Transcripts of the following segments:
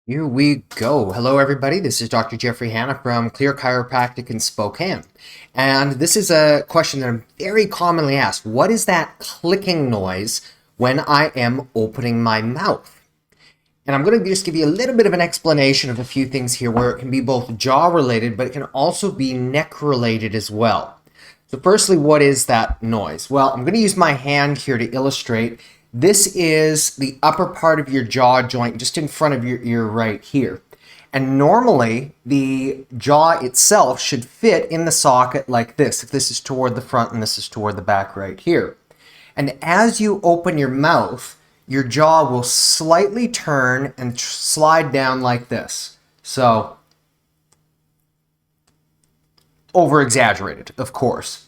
Here we go. Hello, everybody. This is Dr. Jeffrey Hanna from Chiropractic in Spokane. And this is a question that I'm very commonly asked. What is that clicking noise when I am opening my mouth? And I'm going to just give you a little bit of an explanation of a few things here where it can be both jaw related, but it can also be neck related as well. So firstly, what is that noise? Well, I'm going to use my hand here to illustrate. This is the upper part of your jaw joint, just in front of your ear right here. And normally, the jaw itself should fit in the socket like this, if this is toward the front and this is toward the back right here. And as you open your mouth, your jaw will slightly turn and slide down like this. So, over-exaggerated, of course.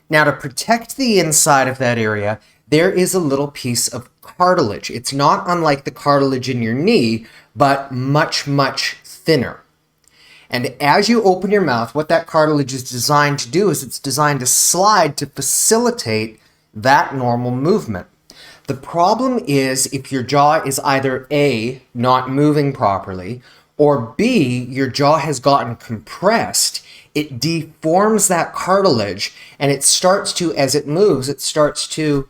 Now, to protect the inside of that area, there is a little piece of cartilage. It's not unlike the cartilage in your knee, but much, much thinner. And as you open your mouth, what that cartilage is designed to do is it's designed to slide to facilitate that normal movement. The problem is if your jaw is either A, not moving properly, or B, your jaw has gotten compressed, it deforms that cartilage and it starts to, as it moves, it starts to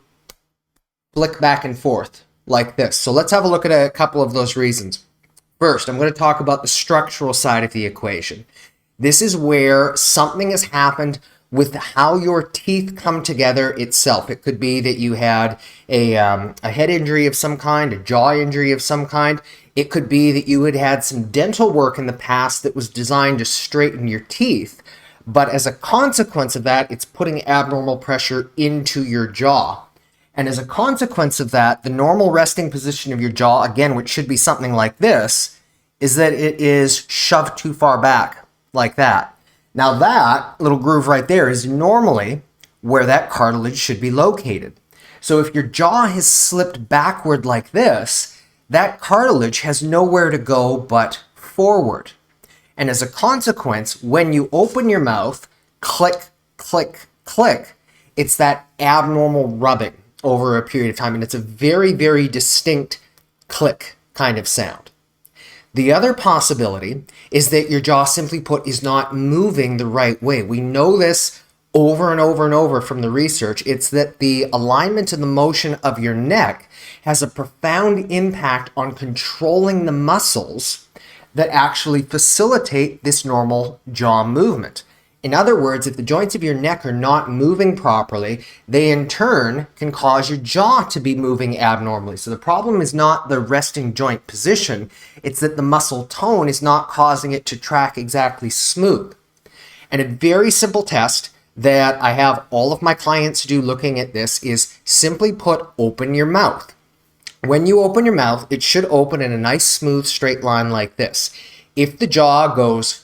flick back and forth like this. So let's have a look at a couple of those reasons. First, I'm going to talk about the structural side of the equation. This is where something has happened with how your teeth come together itself. It could be that you had a head injury of some kind, a jaw injury of some kind. It could be that you had had some dental work in the past that was designed to straighten your teeth. But as a consequence of that, it's putting abnormal pressure into your jaw. And as a consequence of that, the normal resting position of your jaw, again, which should be something like this, is that it is shoved too far back, like that. Now that little groove right there is normally where that cartilage should be located. So if your jaw has slipped backward like this, that cartilage has nowhere to go but forward. And as a consequence, when you open your mouth, click, click, click, it's that abnormal rubbing over a period of time. And it's a very, very distinct click kind of sound. The other possibility is that your jaw, simply put, is not moving the right way. We know this over and over and over from the research. It's that the alignment and the motion of your neck has a profound impact on controlling the muscles that actually facilitate this normal jaw movement. In other words, if the joints of your neck are not moving properly, they in turn can cause your jaw to be moving abnormally. So the problem is not the resting joint position, it's that the muscle tone is not causing it to track exactly smooth. And a very simple test that I have all of my clients do looking at this is simply put, open your mouth. When you open your mouth, it should open in a nice smooth straight line like this. If the jaw goes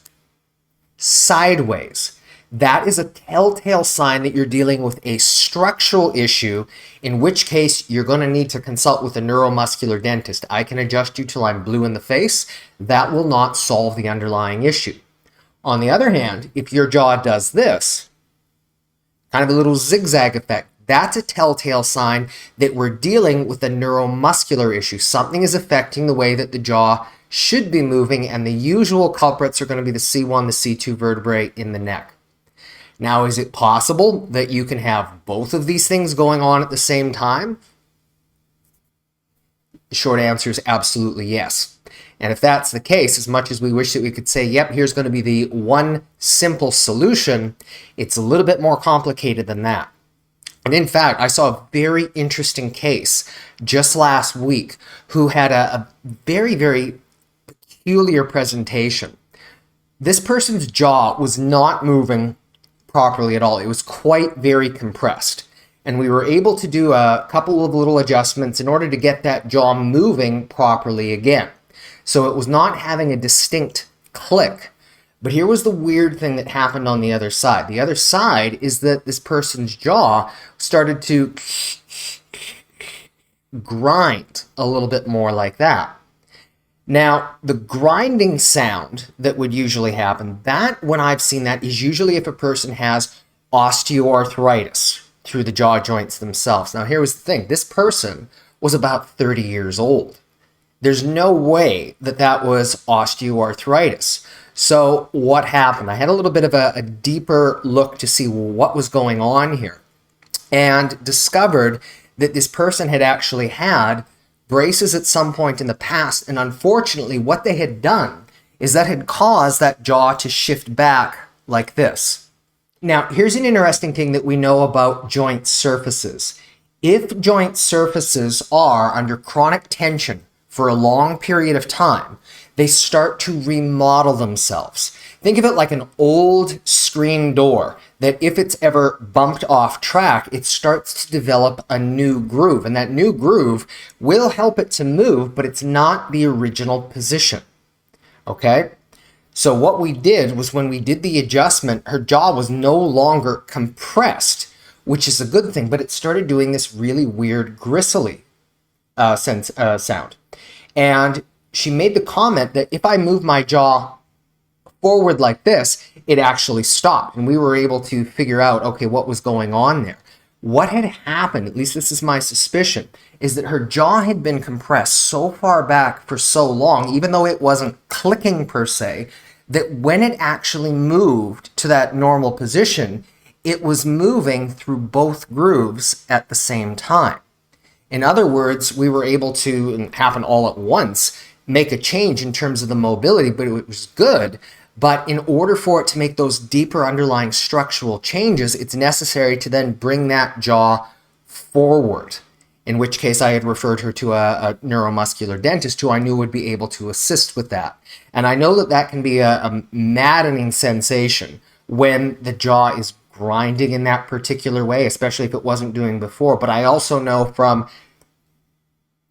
sideways, that is a telltale sign that you're dealing with a structural issue, in which case you're going to need to consult with a neuromuscular dentist. I can adjust you till I'm blue in the face. That will not solve the underlying issue. On the other hand, if your jaw does this, kind of a little zigzag effect, that's a telltale sign that we're dealing with a neuromuscular issue. Something is affecting the way that the jaw should be moving, and the usual culprits are going to be the C1, the C2 vertebrae in the neck. Now, is it possible that you can have both of these things going on at the same time? The short answer is absolutely yes. And if that's the case, as much as we wish that we could say, yep, here's going to be the one simple solution, it's a little bit more complicated than that. And in fact, I saw a very interesting case just last week who had a very, very peculiar presentation. This person's jaw was not moving properly at all. It was quite very compressed. And we were able to do a couple of little adjustments in order to get that jaw moving properly again. So it was not having a distinct click. But here was the weird thing that happened on the other side. The other side is that this person's jaw started to grind a little bit more like that. Now, the grinding sound that would usually happen, that when I've seen that is usually if a person has osteoarthritis through the jaw joints themselves. Now, here was the thing. This person was about 30 years old. There's no way that that was osteoarthritis. So what happened? I had a little bit of a deeper look to see what was going on here, and discovered that this person had actually had braces at some point in the past, and unfortunately what they had done is that had caused that jaw to shift back like this. Now, here's an interesting thing that we know about joint surfaces. If joint surfaces are under chronic tension for a long period of time, they start to remodel themselves. Think of it like an old screen door that if it's ever bumped off track, it starts to develop a new groove. And that new groove will help it to move, but it's not the original position. Okay? So what we did was, when we did the adjustment, her jaw was no longer compressed, which is a good thing, but it started doing this really weird gristly sound. And she made the comment that if I move my jaw forward like this, it actually stopped. And we were able to figure out, okay, what was going on there. What had happened, at least this is my suspicion, is that her jaw had been compressed so far back for so long, even though it wasn't clicking per se, that when it actually moved to that normal position, it was moving through both grooves at the same time. In other words, we were able to, and it happened all at once, make a change in terms of the mobility, but it was good. But in order for it to make those deeper underlying structural changes, it's necessary to then bring that jaw forward, in which case I had referred her to a neuromuscular dentist who I knew would be able to assist with that. And I know that that can be a maddening sensation when the jaw is grinding in that particular way, especially if it wasn't doing before. But I also know from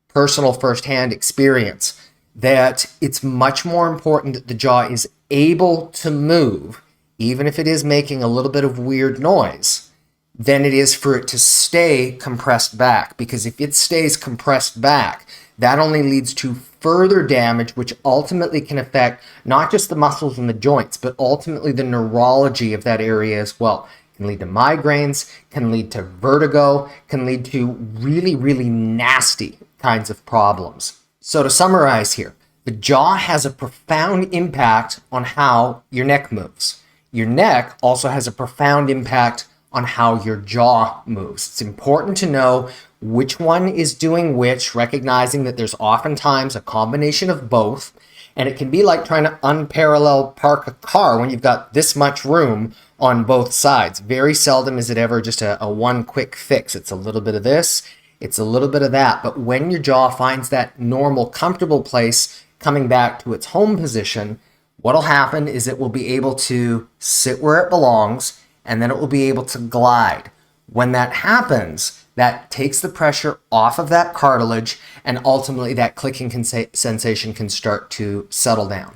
personal firsthand experience that it's much more important that the jaw is able to move, even if it is making a little bit of weird noise, than it is for it to stay compressed back. Because if it stays compressed back, that only leads to further damage, which ultimately can affect not just the muscles and the joints, but ultimately the neurology of that area as well. It can lead to migraines, can lead to vertigo, can lead to really, really nasty kinds of problems. So to summarize here, the jaw has a profound impact on how your neck moves. Your neck also has a profound impact on how your jaw moves. It's important to know which one is doing which, recognizing that there's oftentimes a combination of both, and it can be like trying to unparallel park a car when you've got this much room on both sides. Very seldom is it ever just a one quick fix. It's a little bit of this, it's a little bit of that, but when your jaw finds that normal, comfortable place coming back to its home position, what'll happen is it will be able to sit where it belongs, and then it will be able to glide. When that happens, that takes the pressure off of that cartilage, and ultimately that clicking sensation can start to settle down.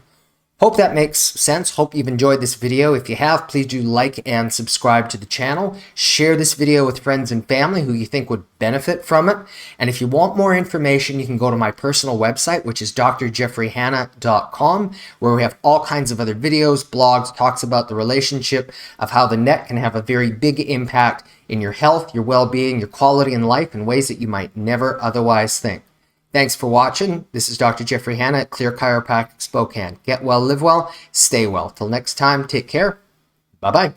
Hope that makes sense. Hope you've enjoyed this video. If you have, please do like and subscribe to the channel. Share this video with friends and family who you think would benefit from it. And if you want more information, you can go to my personal website, which is drjeffreyhanna.com, where we have all kinds of other videos, blogs, talks about the relationship of how the neck can have a very big impact in your health, your well-being, your quality in life in ways that you might never otherwise think. Thanks for watching. This is Dr. Jeffrey Hanna at Clear Chiropractic Spokane. Get well, live well, stay well. Till next time, take care. Bye-bye.